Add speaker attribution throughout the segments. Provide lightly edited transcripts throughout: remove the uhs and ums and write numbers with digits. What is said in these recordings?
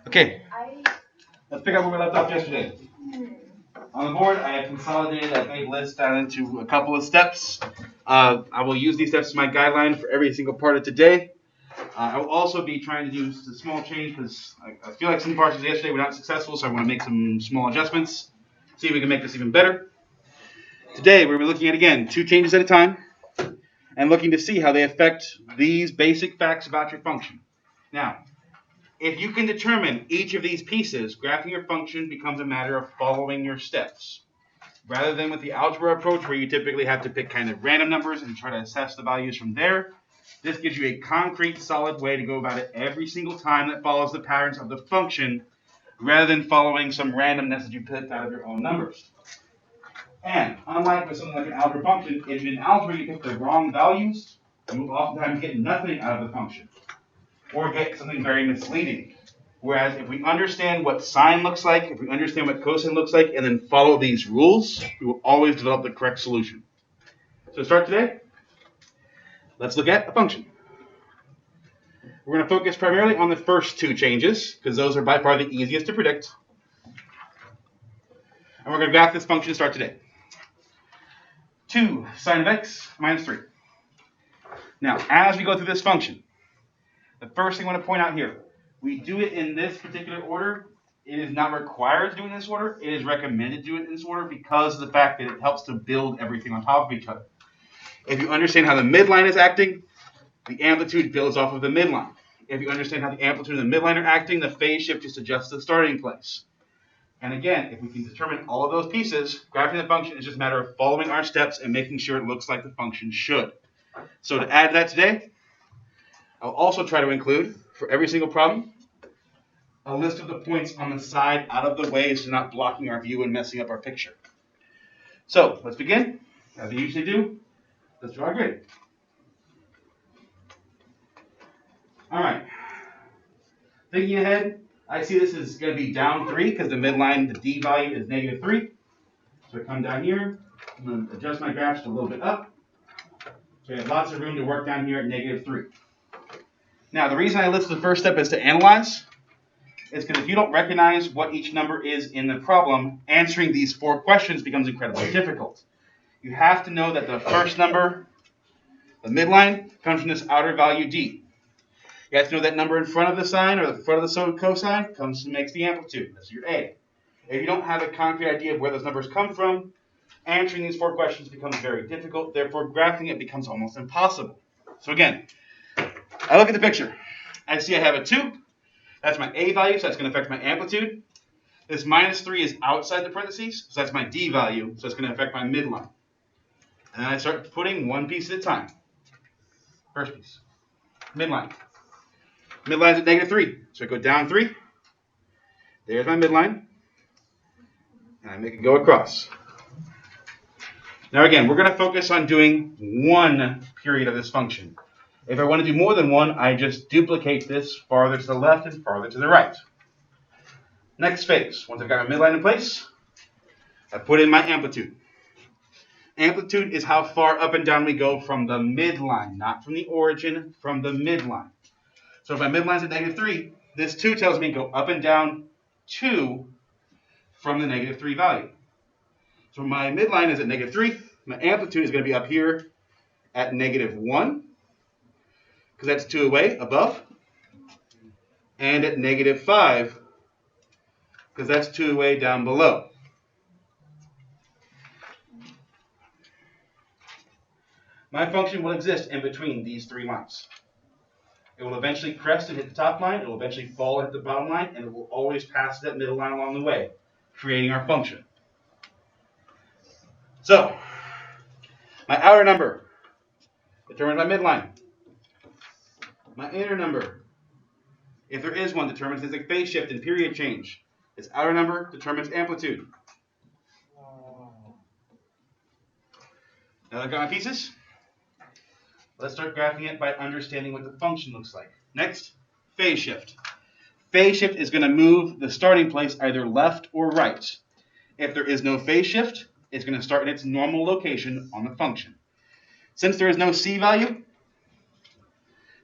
Speaker 1: Okay, let's pick up where we left off yesterday. On the board, I have consolidated that big list down into a couple of steps. I will use these steps as my guideline for every single part of today. I will also be trying to do a small change because I feel like some parts of yesterday were not successful, so I want to make some small adjustments, see if we can make this even better. Today, we're looking at, again, 2 changes at a time and looking to see how they affect these basic facts about your function. Now, if you can determine each of these pieces, graphing your function becomes a matter of following your steps. Rather than with the algebra approach where you typically have to pick kind of random numbers and try to assess the values from there, this gives you a concrete, solid way to go about it every single time that follows the patterns of the function rather than following some randomness that you picked out of your own numbers. And unlike with something like an algebra function, if in algebra you pick the wrong values, you will oftentimes get nothing out of the function or get something very misleading. Whereas if we understand what sine looks like, if we understand what cosine looks like, and then follow these rules, we will always develop the correct solution. So to start today, let's look at a function. We're going to focus primarily on the first 2 changes, because those are by far the easiest to predict. And we're going to graph this function to start today. 2 sine of x minus 3. Now, as we go through this function, the first thing I want to point out here, we do it in this particular order. It is not required to do it in this order. It is recommended to do it in this order because of the fact that it helps to build everything on top of each other. If you understand how the midline is acting, the amplitude builds off of the midline. If you understand how the amplitude and the midline are acting, the phase shift just adjusts the starting place. And again, if we can determine all of those pieces, graphing the function is just a matter of following our steps and making sure it looks like the function should. So to add to that today, I'll also try to include, for every single problem, a list of the points on the side out of the way so they're not blocking our view and messing up our picture. So let's begin. As we usually do, let's draw a grid. All right. Thinking ahead, I see this is going to be down 3 because the midline, the d value is negative 3. So I come down here. I'm going to adjust my graph just a little bit up. So I have lots of room to work down here at negative 3. Now, the reason I list the first step is to analyze. Is because if you don't recognize what each number is in the problem, answering these 4 questions becomes incredibly difficult. You have to know that the first number, the midline, comes from this outer value d. You have to know that number in front of the sine or the front of the cosine makes the amplitude. That's your A. If you don't have a concrete idea of where those numbers come from, answering these 4 questions becomes very difficult. Therefore, graphing it becomes almost impossible. So again, I look at the picture. I see I have a 2. That's my A value, so that's going to affect my amplitude. This minus 3 is outside the parentheses, so that's my D value, so it's going to affect my midline. And then I start putting one piece at a time. First piece, midline. Midline's at negative 3, so I go down 3. There's my midline, and I make it go across. Now again, we're going to focus on doing one period of this function. If I want to do more than one, I just duplicate this farther to the left and farther to the right. Next phase, once I've got my midline in place, I put in my amplitude. Amplitude is how far up and down we go from the midline, not from the origin, from the midline. So if my midline's at negative 3, this 2 tells me go up and down 2 from the negative 3 value. So my midline is at negative 3. My amplitude is going to be up here at negative 1, because that's 2 away above, and at negative 5, because that's 2 away down below. My function will exist in between these 3 lines. It will eventually crest and hit the top line, it will eventually fall and hit the bottom line, and it will always pass that middle line along the way, creating our function. So, my outer number determines my midline. My inner number, if there is one, determines things like phase shift and period change. Its outer number determines amplitude. Now that I've got my pieces, let's start graphing it by understanding what the function looks like. Next, phase shift. Phase shift is going to move the starting place either left or right. If there is no phase shift, it's going to start in its normal location on the function. Since there is no c value,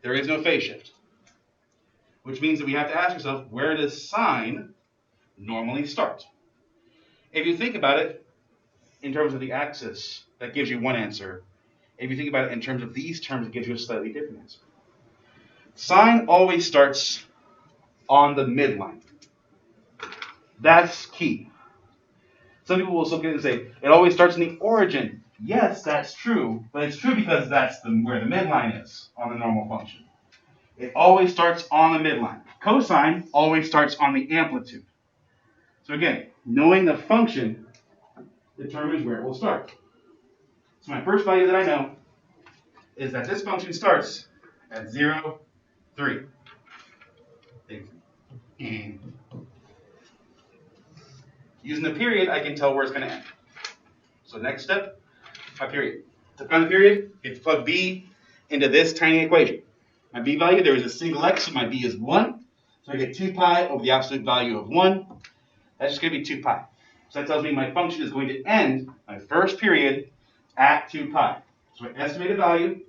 Speaker 1: there is no phase shift. which means that we have to ask ourselves, where does sine normally start? If you think about it in terms of the axis, that gives you one answer. If you think about it in terms of these terms, it gives you a slightly different answer. Sine always starts on the midline. That's key. Some people will look at it and say, it always starts in the origin. Yes, that's true, but it's true because that's where the midline is on the normal function. It always starts on the midline. Cosine always starts on the amplitude. So again, knowing the function determines where it will start. So my first value that I know is that this function starts at 0, 3. Using the period, I can tell where it's going to end. So next step, my period. To find the period, you have to plug b into this tiny equation. My b value, there is a single x, so my b is 1. So I get 2 pi over the absolute value of 1. That's just going to be 2 pi. So that tells me my function is going to end my first period at 2 pi. So I estimate a value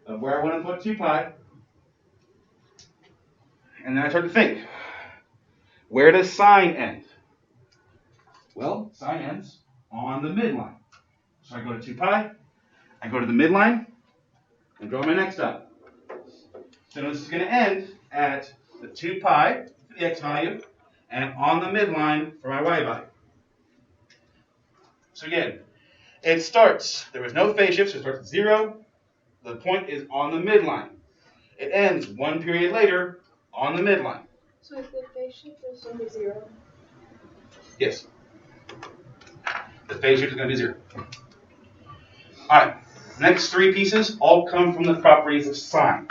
Speaker 1: of where I want to put 2 pi. And then I start to think, where does sine end? Well, sine ends on the midline. So I go to 2 pi, I go to the midline, and draw my next dot. So this is going to end at the 2 pi for the x value, and on the midline for my y value. So again, it starts, there was no phase shift, so it starts at 0. The point is on the midline. It ends 1 period later on the midline.
Speaker 2: So if the phase shift is only 0?
Speaker 1: Yes. The phase shift is going to be 0. Alright, next 3 pieces all come from the properties of sine.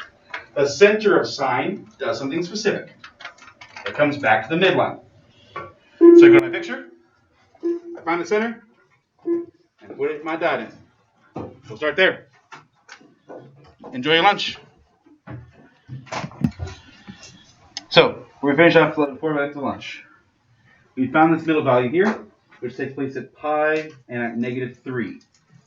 Speaker 1: The center of sine does something specific. It comes back to the midline. So I go to my picture, I find the center, and put my dot in. We'll start there. Enjoy your lunch. So, we're going to finish off before we get to lunch. We found this middle value here, which takes place at pi and at negative 3.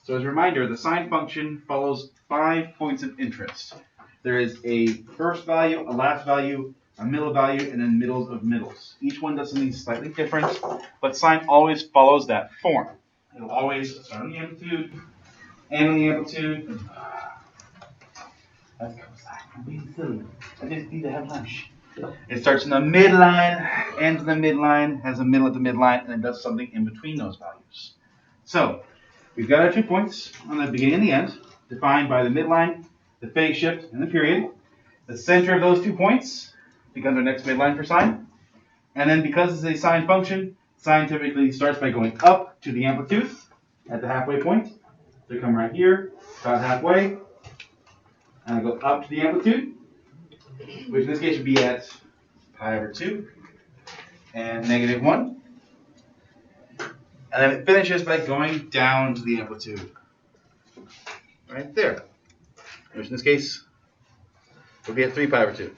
Speaker 1: So as a reminder, the sine function follows 5 points of interest. There is a first value, a last value, a middle value, and then middles of middles. Each one does something slightly different, but sine always follows that form. It'll always start on the amplitude, and on the amplitude. I'm being silly. I just need to have lunch. It starts in the midline, ends in the midline, has a middle at the midline, and then does something in between those values. So, we've got our 2 points on the beginning and the end, defined by the midline, the phase shift, and the period. The center of those 2 points becomes our next midline for sine. And then because it's a sine function, sine typically starts by going up to the amplitude at the halfway point. So I come right here, about halfway, and I go up to the amplitude, which in this case would be at pi over 2 and negative 1. And then it finishes by going down to the amplitude. Right there. Which in this case would be at 3 pi over 2.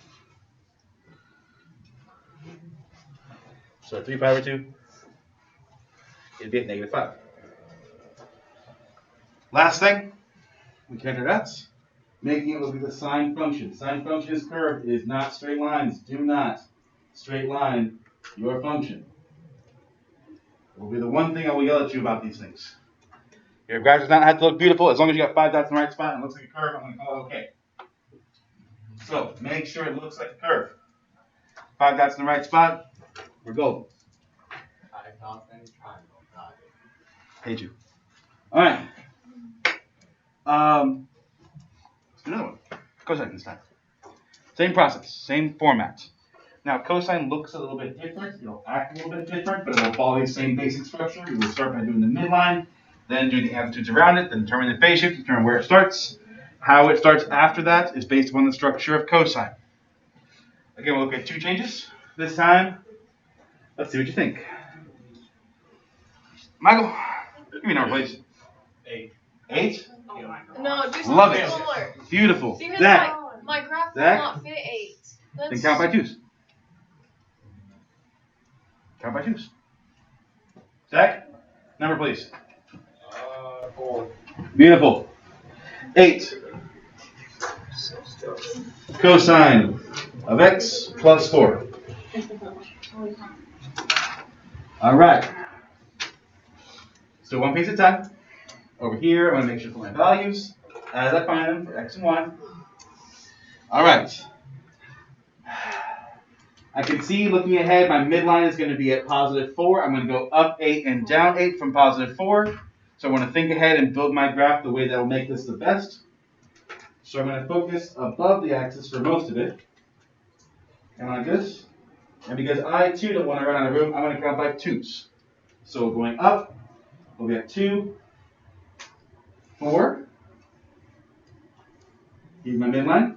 Speaker 1: So at 3 pi over 2, it'd be at negative 5. Last thing, we connect our dots, making it look like the sine function. Sine function is curved. It is not straight lines. Do not straight line your function. It will be the one thing I will yell at you about these things. Your graph does not have to look beautiful. As long as you got 5 dots in the right spot and it looks like a curve, I'm going to call it okay. So make sure it looks like a curve. 5 dots in the right spot, we're golden.
Speaker 3: 5 dots and a triangle. Got it.
Speaker 1: Hate you. All right. Let's do another one. Cosine this time. Same process, same format. Now cosine looks a little bit different. It'll act a little bit different, but it'll follow the same basic structure. You will start by doing the midline, then do the amplitudes around it, then determine the phase shift, determine where it starts. How it starts after that is based upon the structure of cosine. Again, we'll look at 2 changes. This time, let's see what you think. Michael, give me a number, please.
Speaker 3: 8.
Speaker 1: 8?
Speaker 2: No, do something
Speaker 1: Love it.
Speaker 2: smaller.
Speaker 1: Beautiful.
Speaker 2: Because
Speaker 1: Zach,
Speaker 2: my graph will
Speaker 1: Zach?
Speaker 2: not fit 8.
Speaker 1: then count by 2s. Count by 2s. Zach, number please.
Speaker 3: 4.
Speaker 1: Beautiful. 8. Cosine of x plus 4. All right. So one piece at a time. Over here, I'm going to make sure for my values as I find them for x and y. All right. I can see looking ahead, my midline is going to be at positive 4. I'm going to go up 8 and down 8 from positive 4. So I want to think ahead and build my graph the way that will make this the best. So I'm going to focus above the axis for most of it. And like this. And because I too don't want to run out of room, I'm going to count by 2's. So going up, we'll be at 2, 4. Here's my midline.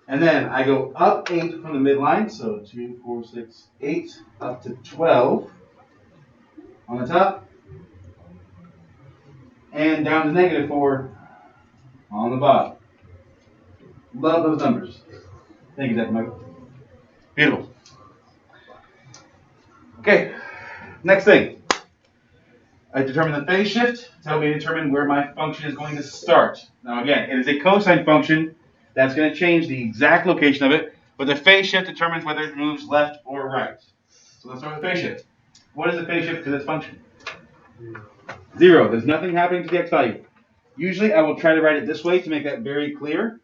Speaker 1: And then I go up 8 from the midline. So 2, 4, 6, 8, up to 12 on the top. And down to negative 4 on the bottom. Love those numbers. Thank you, Dr. Michael. Beautiful. Okay, next thing. I determine the phase shift to help me determine where my function is going to start. Now again, it is a cosine function. That's going to change the exact location of it, but the phase shift determines whether it moves left or right. So let's start with the phase shift. What is the phase shift to this function? 0. There's nothing happening to the x value. Usually I will try to write it this way to make that very clear.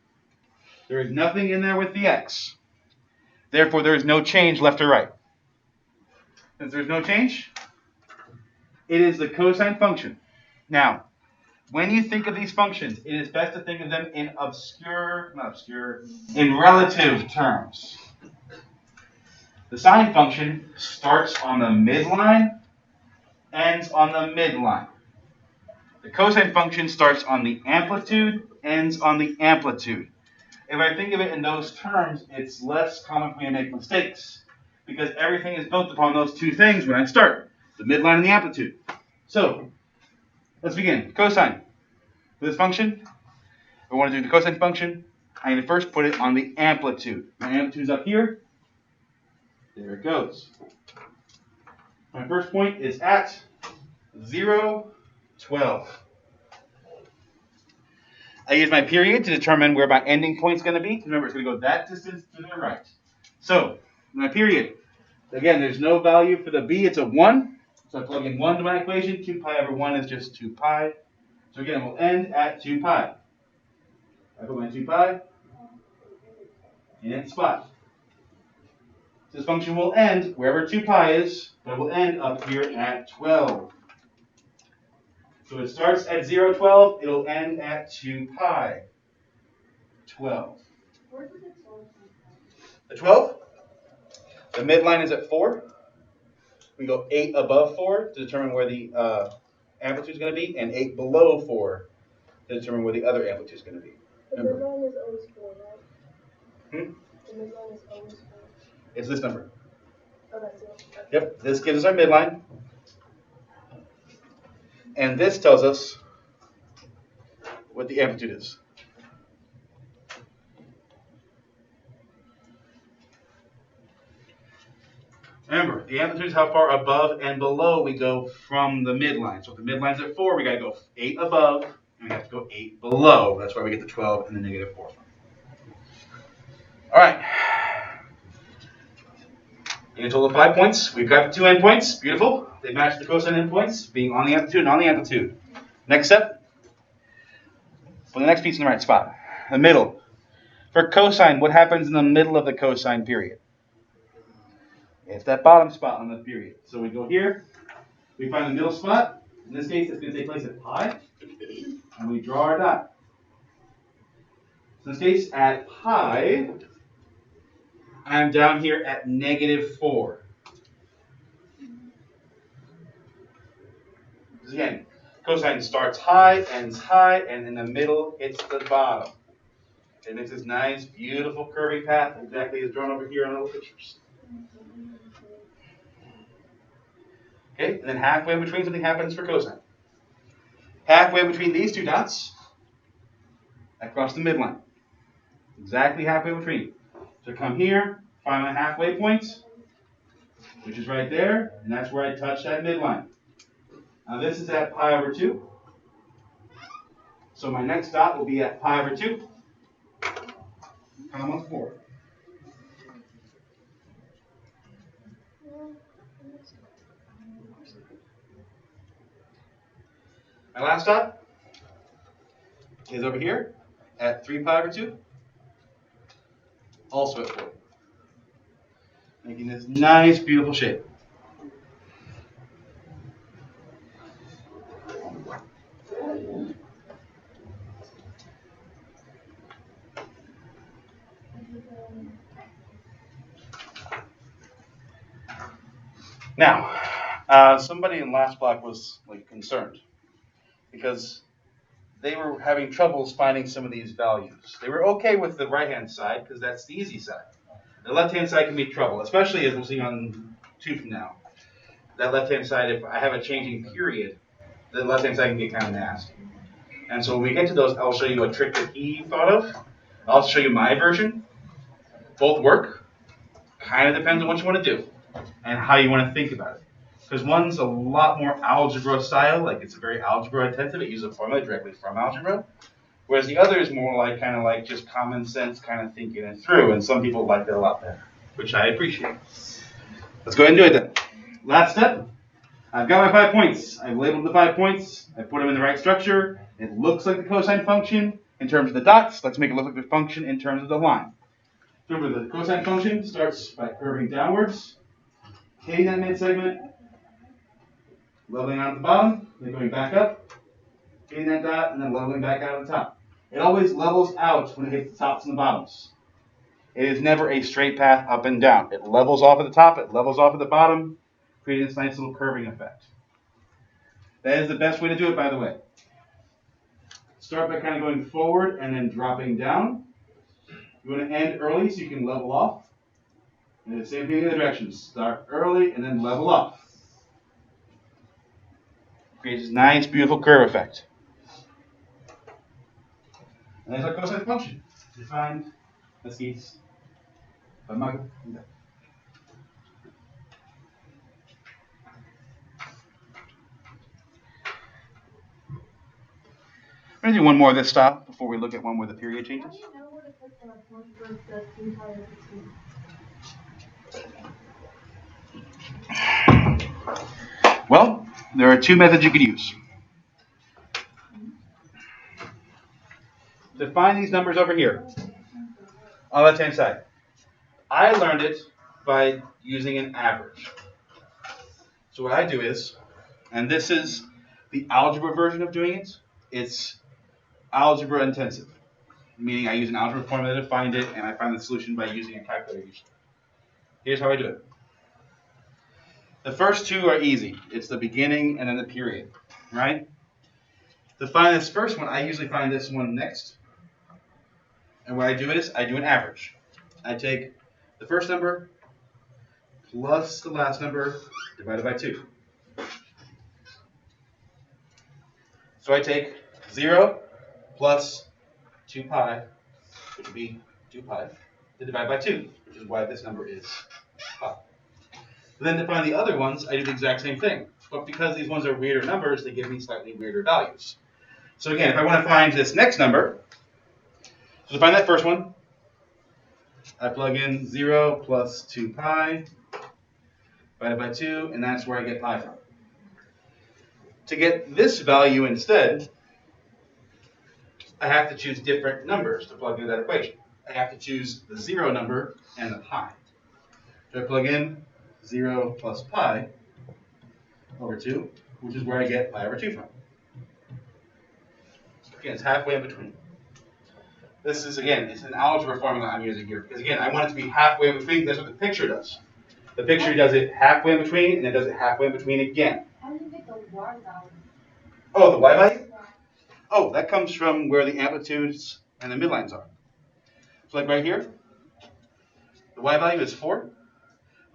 Speaker 1: There is nothing in there with the x. Therefore, there is no change left or right. Since there's no change, it is the cosine function. Now, when you think of these functions, it is best to think of them in in relative terms. The sine function starts on the midline, ends on the midline. The cosine function starts on the amplitude, ends on the amplitude. If I think of it in those terms, it's less common for me to make mistakes because everything is built upon those two things when I start, the midline and the amplitude. So, let's begin. Cosine. For this function, if I want to do the cosine function, I need to first put it on the amplitude. My amplitude is up here. There it goes. My first point is at 0, 12. I use my period to determine where my ending point is going to be. Remember, it's going to go that distance to the right. So, my period. Again, there's no value for the b. It's a 1. So I plug in 1 to my equation. 2 pi over 1 is just 2 pi. So again, we'll end at 2 pi. I put my 2 pi in its spot. This function will end wherever 2 pi is, but it will end up here at 12. So it starts at 0, 12. It'll end at 2 pi, 12.
Speaker 2: Where does it go?
Speaker 1: The 12? The midline is at 4. We go 8 above 4 to determine where the amplitude is going to be, and 8 below 4 to determine where the other amplitude is going to be.
Speaker 2: The midline is always 4, right?
Speaker 1: Hmm?
Speaker 2: The midline is always 4.
Speaker 1: It's this number.
Speaker 2: Oh, that's it. Okay.
Speaker 1: Yep, this gives us our midline. And this tells us what the amplitude is. Remember, the amplitude is how far above and below we go from the midline. So if the midline's at 4, we got to go 8 above, and we have to go 8 below. That's why we get the 12 and the negative 4 from. All right. In a total of 5 points, we've got the 2 endpoints. Beautiful. They match the cosine endpoints, being on the amplitude and on the amplitude. Next step. Put the next piece in the right spot. The middle. For cosine, what happens in the middle of the cosine period? It's that bottom spot on the period. So we go here. We find the middle spot. In this case, it's going to take place at pi. And we draw our dot. So in this case, at pi, I'm down here at negative 4. Because again, cosine starts high, ends high, and in the middle, it's the bottom. It makes this nice, beautiful curving path, exactly as drawn over here on all the pictures. Okay, and then halfway in between, something happens for cosine. Halfway between these two dots, I cross the midline. Exactly halfway between. So come here, find my halfway point, which is right there, and that's where I touch that midline. Now this is at pi over 2. So my next dot will be at pi over 2, comma 4. My last stop is over here at 3 pi over 2, also at 4. Making this nice, beautiful shape. Now, somebody in last block was like concerned because they were having troubles finding some of these values. They were okay with the right-hand side because that's the easy side. The left-hand side can be trouble, especially as we'll see on 2 from now. That left-hand side, if I have a changing period, the left-hand side can get kind of nasty. And so when we get to those, I'll show you a trick that he thought of. I'll show you my version. Both work. Kind of depends on what you want to do and how you want to think about it. Because one's a lot more algebra style, like it's very algebra intensive. It uses a formula directly from algebra. Whereas the other is more like kind of like just common sense kind of thinking it through. And some people like it a lot better, which I appreciate. Let's go ahead and do it then. Last step. I've got my 5 points. I've labeled the 5 points. I put them in the right structure. It looks like the cosine function in terms of the dots. Let's make it look like the function in terms of the line. Remember, the cosine function starts by curving downwards, hitting that mid-segment, leveling out at the bottom, then going back up, hitting that dot, and then leveling back out at the top. It always levels out when it hits the tops and the bottoms. It is never a straight path up and down. It levels off at the top, it levels off at the bottom, creating this nice little curving effect. That is the best way to do it, by the way. Start by kind of going forward and then dropping down. You want to end early so you can level off. And the same thing in the other direction. Start early and then level off. Creates this nice, beautiful curve effect. And there's our cosine function. Defined as geese. By Michael. Okay. I'm going to do one more of this style before we look at one where the period changes.
Speaker 2: How do you know where to put the point where it says 3 pi over 2?
Speaker 1: Well, there are 2 methods you could use. To find these numbers over here on the left-hand side, I learned it by using an average. So what I do is, and this is the algebra version of doing it, it's algebra intensive, meaning I use an algebra formula to find it, and I find the solution by using a calculator usually. Here's how I do it. The first 2 are easy. It's the beginning and then the period, right? To find this first one, I usually find this one next. And what I do is, I do an average. I take the first number plus the last number divided by 2. So I take 0 plus 2 pi, which would be 2 pi, to divide by 2, which is why this number is pi. Then to find the other ones, I do the exact same thing. But because these ones are weirder numbers, they give me slightly weirder values. So again, if I want to find this next number, so to find that first one, I plug in 0 plus 2 pi divided by 2, and that's where I get pi from. To get this value instead, I have to choose different numbers to plug into that equation. I have to choose the 0 number and the pi. So I plug in 0 plus pi over 2, which is where I get pi over 2 from. Again, it's halfway in between. This is, again, it's an algebra formula I'm using here. Because, again, I want it to be halfway in between. That's what the picture does. The picture does it halfway in between, and it does it halfway in between again.
Speaker 2: How do you get the y value?
Speaker 1: Oh, the y value? Oh, that comes from where the amplitudes and the midlines are. So like right here, the y value is 4.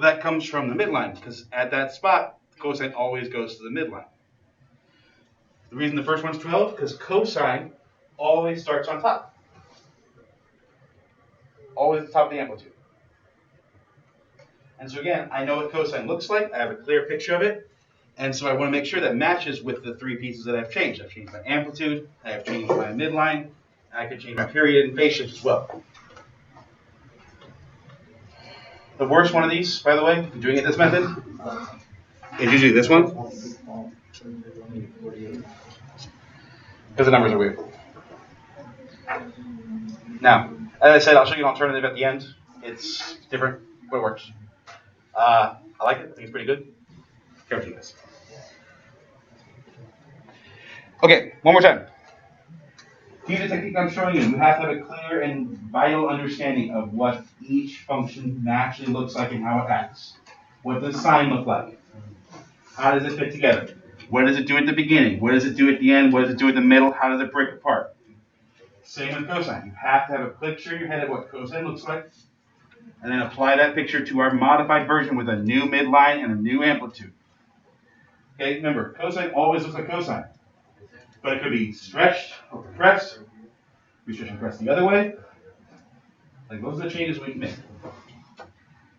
Speaker 1: That comes from the midline, because at that spot, cosine always goes to the midline. The reason the first one's 12, because cosine always starts on top. Always at the top of the amplitude. And so again, I know what cosine looks like. I have a clear picture of it. And so I want to make sure that matches with the 3 pieces that I've changed. I've changed my amplitude, I have changed my midline, and I could change my period and phase shift as well. The worst one of these, by the way, doing it this method, is usually this one. Because the numbers are weird. Now, as I said, I'll show you an alternative at the end. It's different, but it works. I like it. I think it's pretty good. Careful with this. Okay, one more time. To use the technique I'm showing you, you have to have a clear and vital understanding of what each function naturally looks like and how it acts. What does sine look like? How does it fit together? What does it do at the beginning? What does it do at the end? What does it do in the middle? How does it break apart? Same with cosine. You have to have a picture in your head of what cosine looks like, and then apply that picture to our modified version with a new midline and a new amplitude. Okay, remember, cosine always looks like cosine, but it could be stretched or compressed. We stretch and compress the other way. Like those are the changes we can make.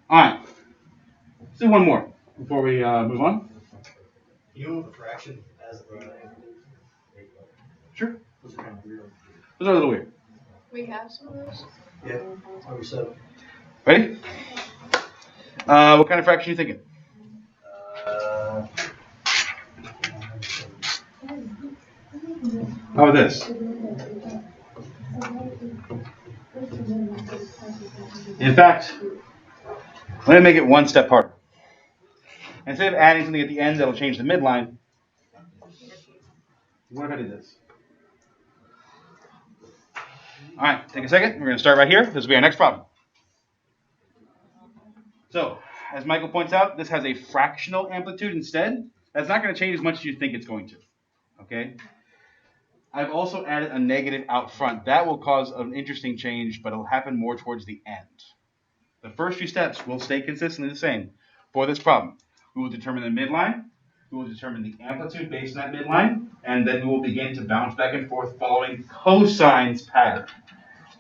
Speaker 1: All right, let's do one more before we move on.
Speaker 3: You move a fraction as the.
Speaker 1: Sure. Those are a little weird.
Speaker 2: We have some of those.
Speaker 3: Yeah. Over 7.
Speaker 1: Ready? What kind of fraction are you thinking? How about this? In fact, I'm going to make it one step harder. Instead of adding something at the end that'll change the midline, what if I did this? All right, take a second. We're going to start right here. This will be our next problem. So, as Michael points out, this has a fractional amplitude instead. That's not going to change as much as you think it's going to. Okay? I've also added a negative out front. That will cause an interesting change, but it'll happen more towards the end. The first few steps will stay consistently the same for this problem. We will determine the midline. We will determine the amplitude based on that midline, and then we will begin to bounce back and forth following cosine's pattern.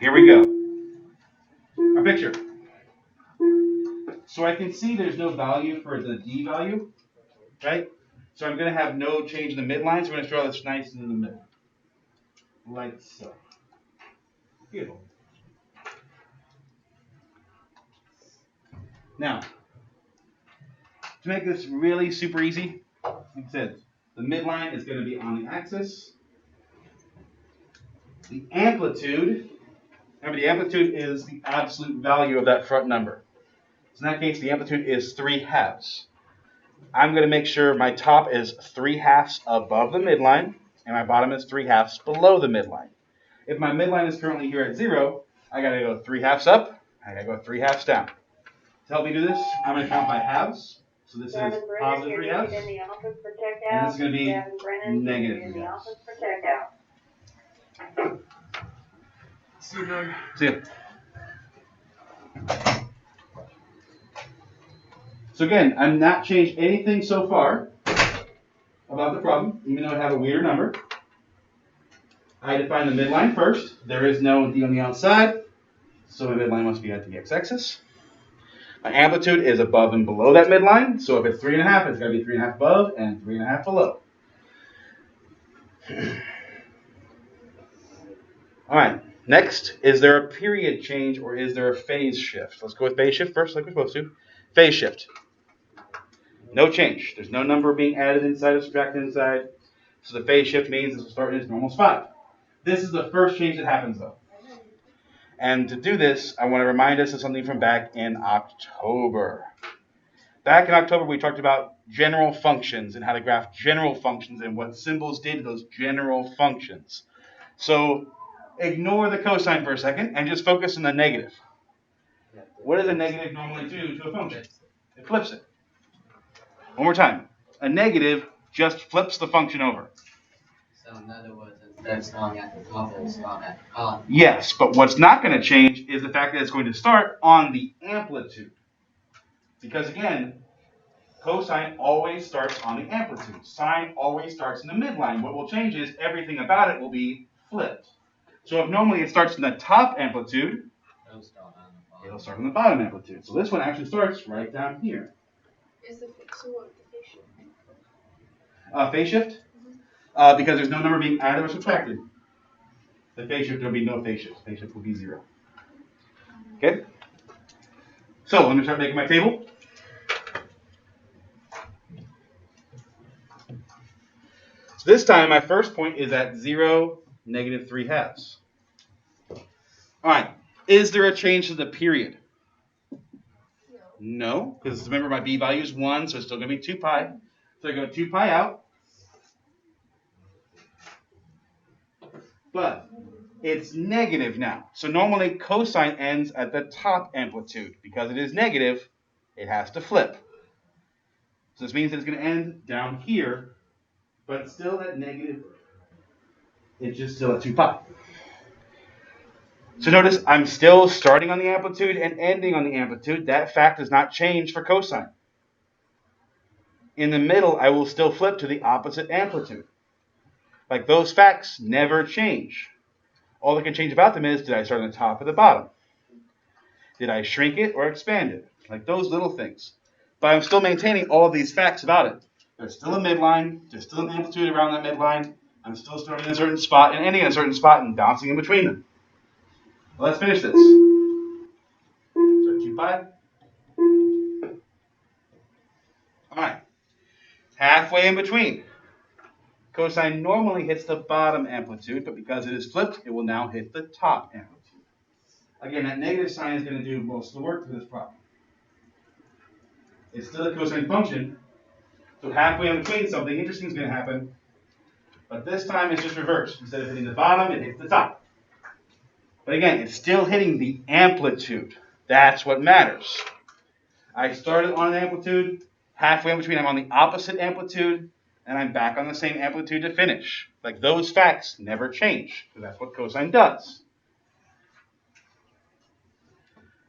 Speaker 1: Here we go. Our picture. So I can see there's no value for the d value, right? So I'm going to have no change in the midline, so we're going to draw this nice in the middle. Like so. Beautiful. Now, to make this really super easy, like I said, the midline is going to be on the axis. The amplitude, remember the amplitude is the absolute value of that front number. So in that case, the amplitude is 3/2. I'm going to make sure my top is 3/2 above the midline, and my bottom is 3/2 below the midline. If my midline is currently here at 0, I got to go 3/2 up, I got to go 3/2 down. To help me do this, I'm going to count by halves. So this is positive 3/2, and this is going to be negative 3/2. See you, Doug. See you. So again, I'm not changed anything so far about the problem, even though I have a weird number. I define the midline first. There is no d on the outside, so my midline must be at the x-axis. My amplitude is above and below that midline, so if it's 3.5, it's got to be 3.5 above and 3.5 below. All right, next, is there a period change or is there a phase shift? Let's go with phase shift first, like we're supposed to. Phase shift. No change. There's no number being added inside or subtracted inside. So the phase shift means this will start in its normal spot. This is the first change that happens, though. And to do this, I want to remind us of something from back in October. Back in October, we talked about general functions and how to graph general functions and what symbols did to those general functions. So ignore the cosine for a second and just focus on the negative. What does a negative normally do to a function? It flips it. One more time. A negative just flips the function over.
Speaker 3: So in other words, instead of starting at the top, it'll start at the bottom.
Speaker 1: Yes, but what's not going to change is the fact that it's going to start on the amplitude. Because again, cosine always starts on the amplitude. Sine always starts in the midline. What will change is everything about it will be flipped. So if normally it starts in the top amplitude, it'll start on the bottom amplitude. So this one actually starts right down here.
Speaker 2: Is the so what the phase shift?
Speaker 1: Phase shift? Because there's no number being added or subtracted. The phase shift, there'll be no phase shift. Phase shift will be 0. Okay? So let me start making my table. So this time my first point is at 0, -3/2. All right. Is there a change to the period? No, because remember my b value is 1, so it's still going to be 2 pi. So I go 2 pi out. But it's negative now. So normally cosine ends at the top amplitude. Because it is negative, it has to flip. So this means that it's going to end down here, but it's still at negative. It's just still at 2 pi. So notice I'm still starting on the amplitude and ending on the amplitude. That fact does not change for cosine. In the middle, I will still flip to the opposite amplitude. Like those facts never change. All that can change about them is, did I start on the top or the bottom? Did I shrink it or expand it? Like those little things. But I'm still maintaining all of these facts about it. There's still a midline. There's still an amplitude around that midline. I'm still starting in a certain spot and ending in a certain spot and bouncing in between them. Well, let's finish this. So 2 pi. All right. Halfway in between. Cosine normally hits the bottom amplitude, but because it is flipped, it will now hit the top amplitude. Again, that negative sign is going to do most of the work for this problem. It's still a cosine function, so halfway in between, something interesting is going to happen, but this time it's just reversed. Instead of hitting the bottom, it hits the top. But again, it's still hitting the amplitude. That's what matters. I started on an amplitude, halfway in between, I'm on the opposite amplitude, and I'm back on the same amplitude to finish. Like those facts never change, because that's what cosine does.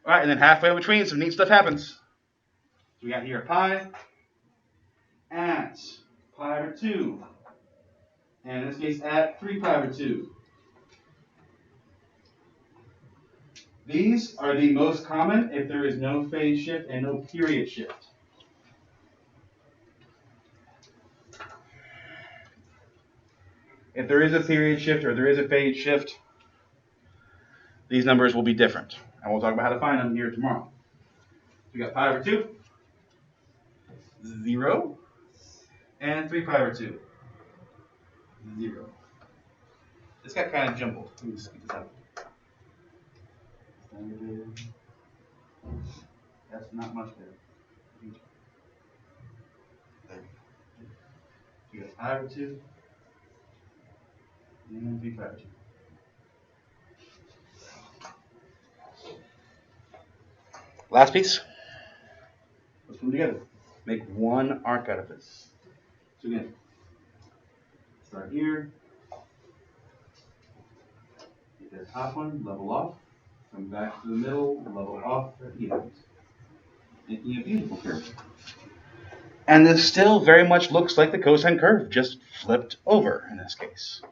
Speaker 1: All right, and then halfway in between, some neat stuff happens. So we got here pi at pi over 2, and in this case at 3 pi over 2. These are the most common if there is no phase shift and no period shift. If there is a period shift or there is a phase shift, these numbers will be different. And we'll talk about how to find them here tomorrow. We got pi over 2, 0, and 3 pi over 2, 0. This got kind of jumbled. Let me just get this out. That's not much better. There. We got pi over 2, and 3 pi over 2. Last piece. Let's put them together. Make one arc out of this. So again, start here. Get that top one, level off. Come back to the middle, level off at the end. Making a beautiful curve. And this still very much looks like the cosine curve, just flipped over in this case.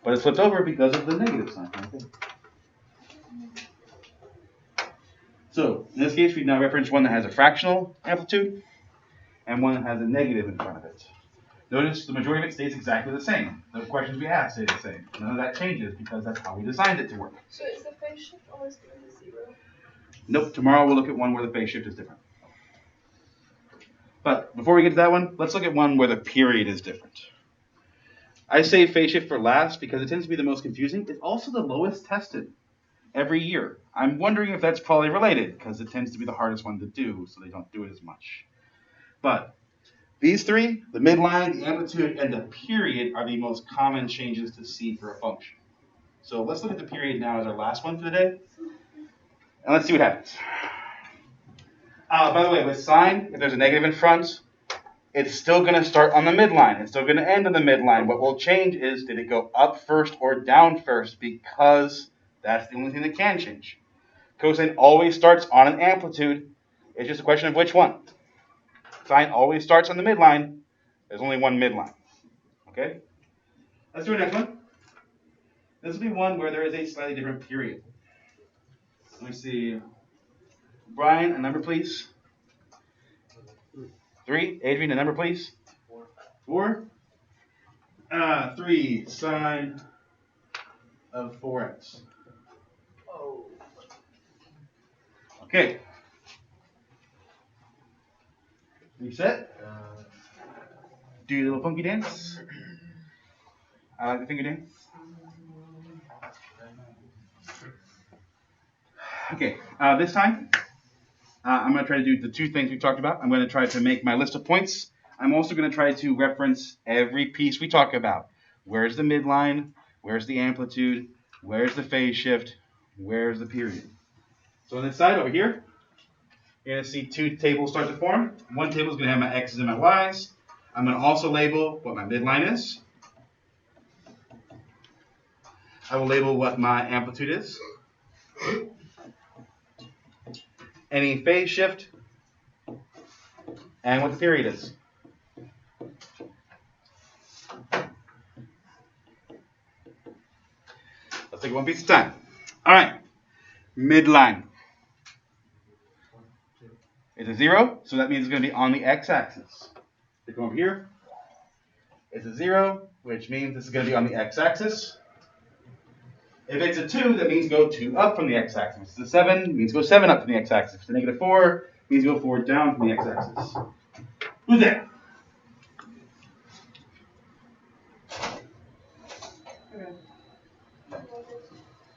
Speaker 1: But it's flipped over because of the negative sign. Okay. So in this case, we now reference one that has a fractional amplitude and one that has a negative in front of it. Notice the majority of it stays exactly the same. The questions we have stay the same. None of that changes because that's how we designed it to work.
Speaker 2: So is the phase shift always going to be 0?
Speaker 1: Nope, tomorrow we'll look at one where the phase shift is different. But before we get to that one, let's look at one where the period is different. I say phase shift for last because it tends to be the most confusing. It's also the lowest tested every year. I'm wondering if that's probably related because it tends to be the hardest one to do, so they don't do it as much. But these three, the midline, the amplitude, and the period, are the most common changes to see for a function. So let's look at the period now as our last one for the day, and let's see what happens. By the way, with sine, if there's a negative in front, it's still going to start on the midline. It's still going to end on the midline. What will change is, did it go up first or down first, because that's the only thing that can change. Cosine always starts on an amplitude. It's just a question of which one. Sine always starts on the midline. There's only one midline. Okay? Let's do our next one. This will be one where there is a slightly different period. Let me see. Brian, a number, please. 3. Adrian, a number, please. 4. 3 sine of 4x.
Speaker 2: Oh.
Speaker 1: Okay. Reset. Do your little funky dance. I like the finger dance. Okay, this time I'm going to try to do the two things we talked about. I'm going to try to make my list of points. I'm also going to try to reference every piece we talk about. Where's the midline? Where's the amplitude? Where's the phase shift? Where's the period? So on this side over here, you're going to see two tables start to form. One table is going to have my x's and my y's. I'm going to also label what my midline is. I will label what my amplitude is. Any phase shift, and what the period is. Let's take it one piece at a time. All right, midline. It's a 0, so that means it's going to be on the x-axis. They come over here. It's a 0, which means this is going to be on the x-axis. If it's a 2, that means go 2 up from the x-axis. If it's a 7, it means go 7 up from the x-axis. If it's a negative 4, it means go 4 down from the x-axis. Who's there?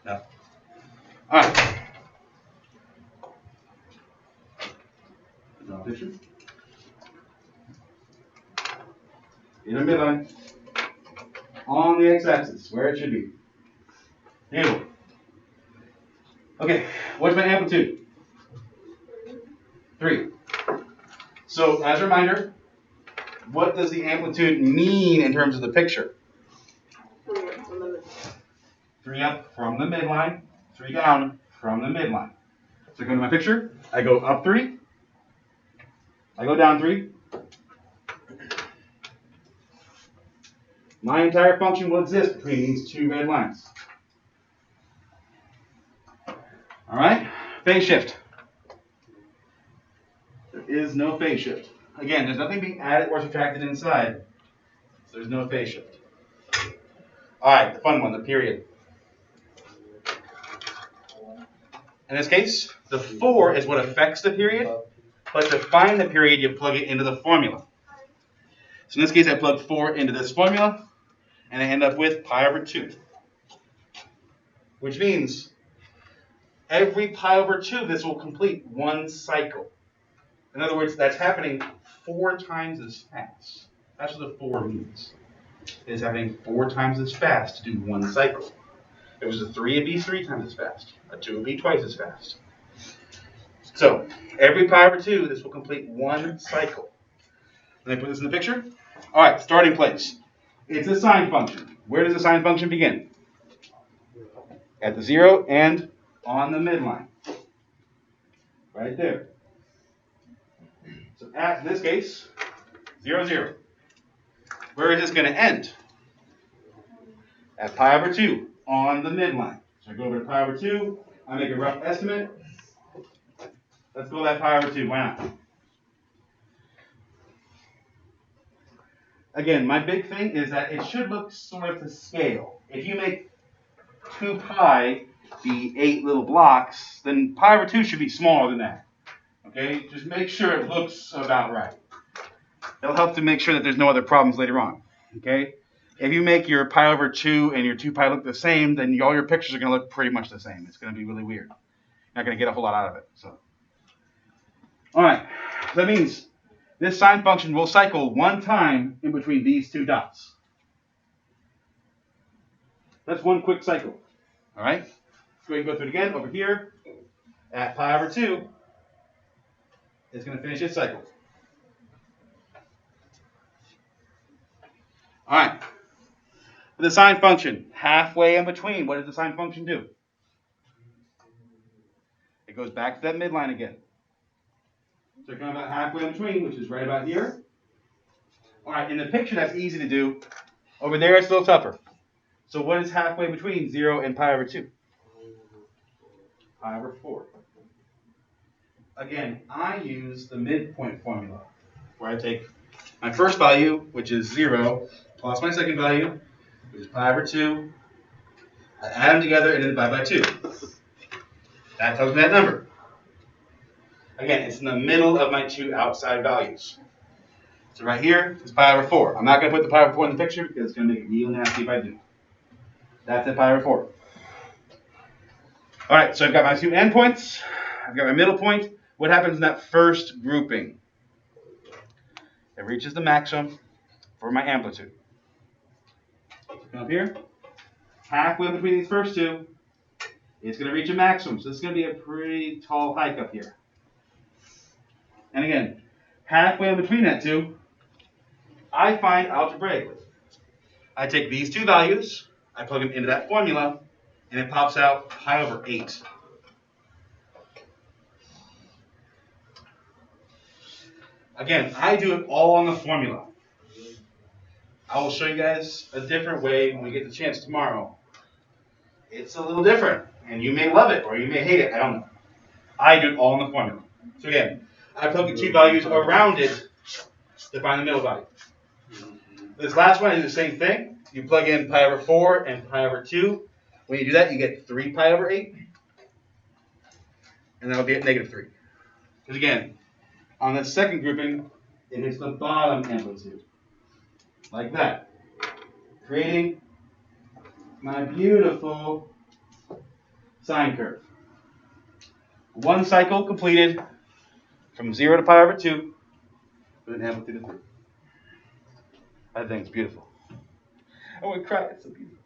Speaker 1: No. All right. Draw a picture. In the midline. On the x-axis, where it should be. Beautiful. Okay, what's my amplitude? 3. So, as a reminder, what does the amplitude mean in terms of the picture? 3 up from the midline, 3 down from the midline. So, I go to my picture, I go up 3, I go down 3. My entire function will exist between these two red lines. All right, phase shift. There is no phase shift. Again, there's nothing being added or subtracted inside, so there's no phase shift. All right, the fun one, the period. In this case, the 4 is what affects the period, but to find the period, you plug it into the formula. So in this case, I plug 4 into this formula, and I end up with pi over 2, which means every pi over 2, this will complete one cycle. In other words, that's happening 4 times as fast. That's what the 4 means. It is happening 4 times as fast to do one cycle. If it was a 3, it'd be 3 times as fast. A 2 would be twice as fast. So, every pi over 2, this will complete one cycle. Let me put this in the picture. All right, starting place. It's a sine function. Where does the sine function begin? At the 0 and on the midline. Right there. So in this case, 0, 0. Where is this going to end? At pi over 2 on the midline. So I go over to pi over 2. I make a rough estimate. Let's go that pi over 2. Why not? Again, my big thing is that it should look sort of to scale. If you make 2 pi be 8 little blocks, then pi over 2 should be smaller than that. Okay? Just make sure it looks about right. It'll help to make sure that there's no other problems later on. Okay? If you make your pi over 2 and your 2 pi look the same, then all your pictures are going to look pretty much the same. It's going to be really weird. You're not going to get a whole lot out of it. So, all right. That means this sine function will cycle one time in between these two dots. That's one quick cycle. All right? Let's go ahead and go through it again. Over here, at pi over 2, it's going to finish its cycle. All right. The sine function, halfway in between, what does the sine function do? It goes back to that midline again. So kind of about halfway in between, which is right about here. All right, in the picture, that's easy to do. Over there, it's a little tougher. So what is halfway between 0 and pi over 2? Pi over 4. Again, I use the midpoint formula, where I take my first value, which is 0, plus my second value, which is pi over 2. I add them together and then divide by 2. That tells me that number. Again, it's in the middle of my two outside values. So right here is pi over 4. I'm not going to put the pi over 4 in the picture because it's going to make it real nasty if I do. That's at pi over 4. All right, so I've got my two endpoints. I've got my middle point. What happens in that first grouping? It reaches the maximum for my amplitude. So come up here. Halfway between these first two, it's going to reach a maximum. So this is going to be a pretty tall hike up here. And again, halfway in between that two, I find algebraically. I take these two values, I plug them into that formula, and it pops out pi over 8. Again, I do it all on the formula. I will show you guys a different way when we get the chance tomorrow. It's a little different, and you may love it or you may hate it. I don't know. I do it all in the formula. So again, I plug the two values around it to find the middle value. This last one is the same thing. You plug in pi over 4 and pi over 2. When you do that, you get 3 pi over 8. And that'll be at negative 3. Because again, on the second grouping, it hits the bottom amplitude. Like that. Creating my beautiful sine curve. One cycle completed from 0 to pi over 2 with an amplitude of 3. I think it's beautiful. I want to cry. It's so beautiful.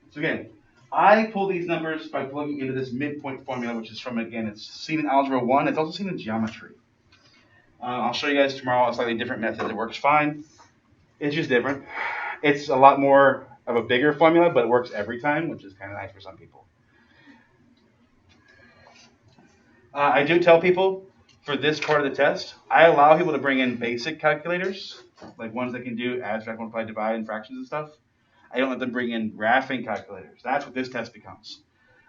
Speaker 1: So again, I pull these numbers by plugging into this midpoint formula, which is from, again, it's seen in Algebra 1. It's also seen in geometry. I'll show you guys tomorrow a slightly different method that works fine. It's just different. It's a lot more of a bigger formula, but it works every time, which is kind of nice for some people. I do tell people for this part of the test, I allow people to bring in basic calculators, like ones that can do add, subtract, multiply, divide, and fractions and stuff. I don't let them bring in graphing calculators. That's what this test becomes.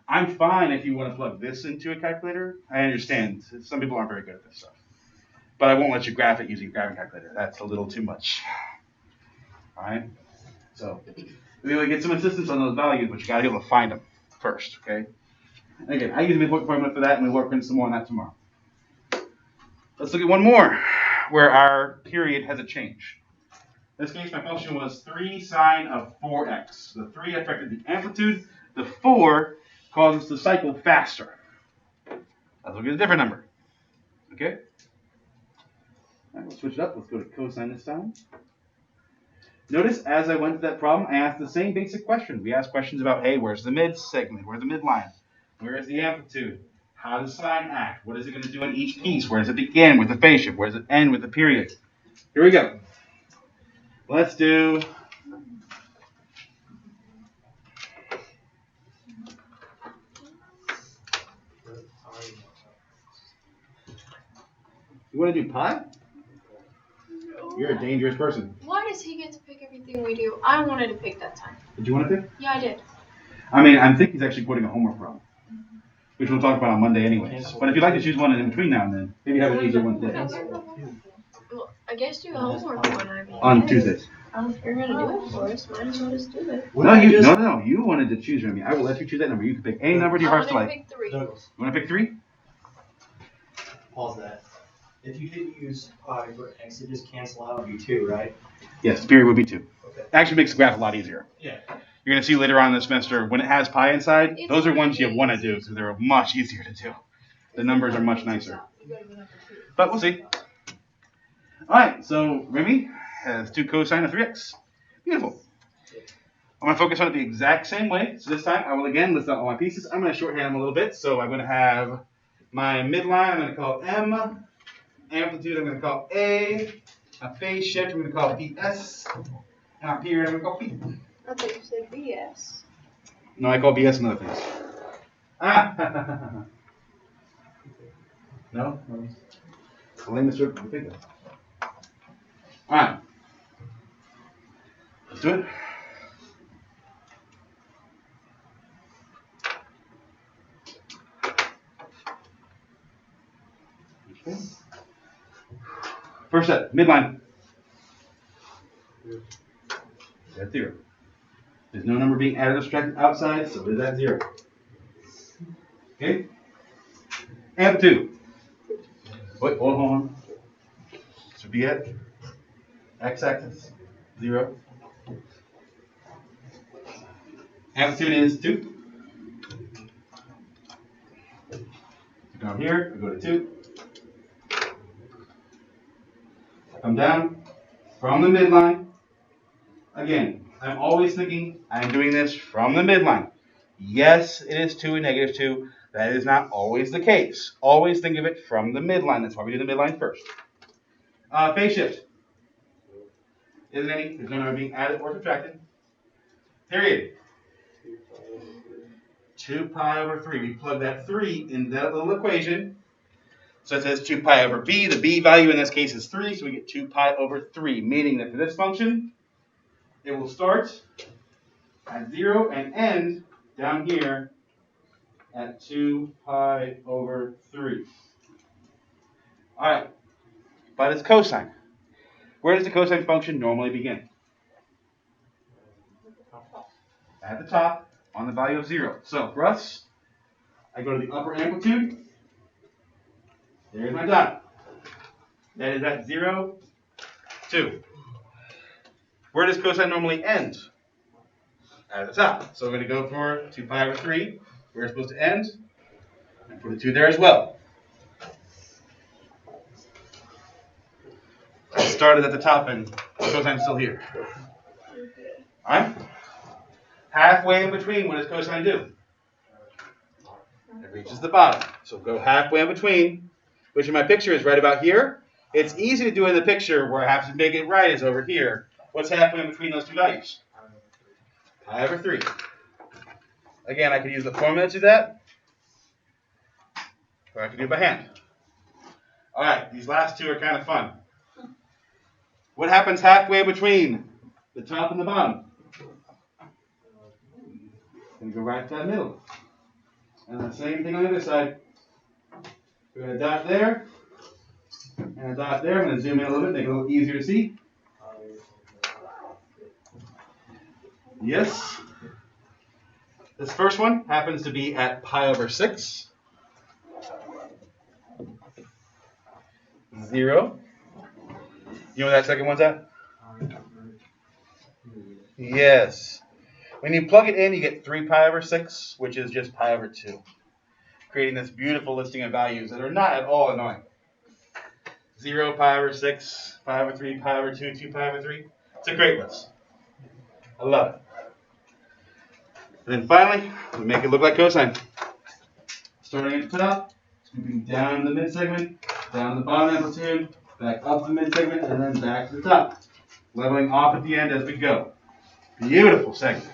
Speaker 1: I'm fine if you want to plug this into a calculator. I understand. Some people aren't very good at this stuff. But I won't let you graph it using a graphing calculator. That's a little too much. All right? So we will get some assistance on those values, but you got to be able to find them first, okay? And again, I use the midpoint formula for that, and we'll work on some more on that tomorrow. Let's look at one more, where our period has a change. In this case, my function was 3 sine of 4x. The 3 affected the amplitude. The 4 causes the cycle faster. Let's look at a different number. Okay? All right, we'll switch it up. Let's go to cosine this time. Notice as I went to that problem, I asked the same basic question. We asked questions about, hey, where's the mid segment? Where's the midline? Where is the amplitude? How does sine act? What is it going to do in each piece? Where does it begin with the phase shift? Where does it end with the period? Here we go. Let's do you want to do pi? You're a dangerous person.
Speaker 2: Why does he get to pick everything we do? I wanted to pick that time.
Speaker 1: Did you want to pick?
Speaker 2: Yeah, I did.
Speaker 1: I mean, I think he's actually quoting a homework problem, which we'll talk about on Monday anyways. But if you'd like to choose one in between now and then, maybe have an easier one today.
Speaker 2: Well, I guess do a homework one. I mean,
Speaker 1: On Tuesdays.
Speaker 2: if you're gonna do it for us, might as well just do it.
Speaker 1: No. You wanted to choose Remy. I will let you choose that number. You can pick any number to your heart's
Speaker 2: I want
Speaker 1: delight.
Speaker 2: to pick 3.
Speaker 4: Douglas,
Speaker 1: You want to pick 3?
Speaker 4: pause that. If you didn't use pi for x, it just cancel out and be 2, right?
Speaker 1: Yes, the period would be 2.
Speaker 4: Okay.
Speaker 1: It actually makes the graph a lot easier.
Speaker 4: Yeah.
Speaker 1: You're going to see later on in the semester, when it has pi inside,
Speaker 2: It's
Speaker 1: those are ones you
Speaker 2: really
Speaker 1: want to do because they're much easier to do. The numbers are much nicer. But we'll see. All right, so Remy has 2 cosine of 3x. Beautiful. I'm going to focus on it the exact same way. So this time I will again list out all my pieces. I'm going to shorthand them a little bit. So I'm going to have my midline, I'm going to call M. Amplitude, I'm going to call A. A phase shift, I'm going to call BS. And our period, I'm going to call P.
Speaker 2: I thought you said BS.
Speaker 1: No, I call BS some other things. Ah! No? The lamest joke I can think of. Alright. Let's do it. Okay. First step, midline. That's 0. There's no number being added or subtracted outside, so it is at 0. Okay? Amplitude. Wait, hold on. So be at x-axis 0. Amplitude is 2. Down here, I go to 2. I come down from the midline. Again, I'm always thinking I'm doing this from the midline. Yes, it is 2 and negative 2. That is not always the case. Always think of it from the midline. That's why we do the midline first. Phase shift. Isn't any? There's no number being added or subtracted. Period. 2 pi over 3. We plug that 3 in that little equation. So it says 2 pi over b. The b value in this case is 3, so we get 2 pi over 3, meaning that for this function, it will start at 0 and end down here at 2 pi over 3. All right, but it's cosine. Where does the cosine function normally begin? At the top on the value of 0. So for us, I go to the upper amplitude. There's my dot. That is at 0, 2. Where does cosine normally end? At the top. So we're going to go for 2 pi over 3. Where it's supposed to end. And put a 2 there as well. I started at the top and cosine's still here. Alright? Halfway in between, what does cosine do? It reaches the bottom. So go halfway in between, which in my picture is right about here. It's easy to do in the picture where I have to make it right is over here. What's halfway in between those two values? Pi over 3. Again, I could use the formula to do that, or I could do it by hand. Alright, these last two are kind of fun. What happens halfway between the top and the bottom? And go right to that middle. And the same thing on the other side. We got a dot there, and a dot there. I'm going to zoom in a little bit, make it a little easier to see. Yes. This first one happens to be at pi over 6. 0. You know where that second one's at? Yes. When you plug it in, you get 3 pi over 6, which is just pi over 2. Creating this beautiful listing of values that are not at all annoying. 0, pi over 6, pi over 3, pi over 2, 2 pi over 3. It's a great list. I love it. And then finally, we make it look like cosine. Starting at the top, scooping down the mid-segment, down the bottom amplitude, back up the mid-segment, and then back to the top. Leveling off at the end as we go. Beautiful segment.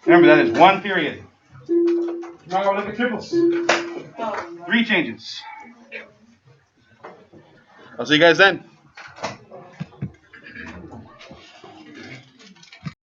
Speaker 1: Remember, that is one period. Tomorrow we'll look at triples. 3 changes. I'll see you guys then.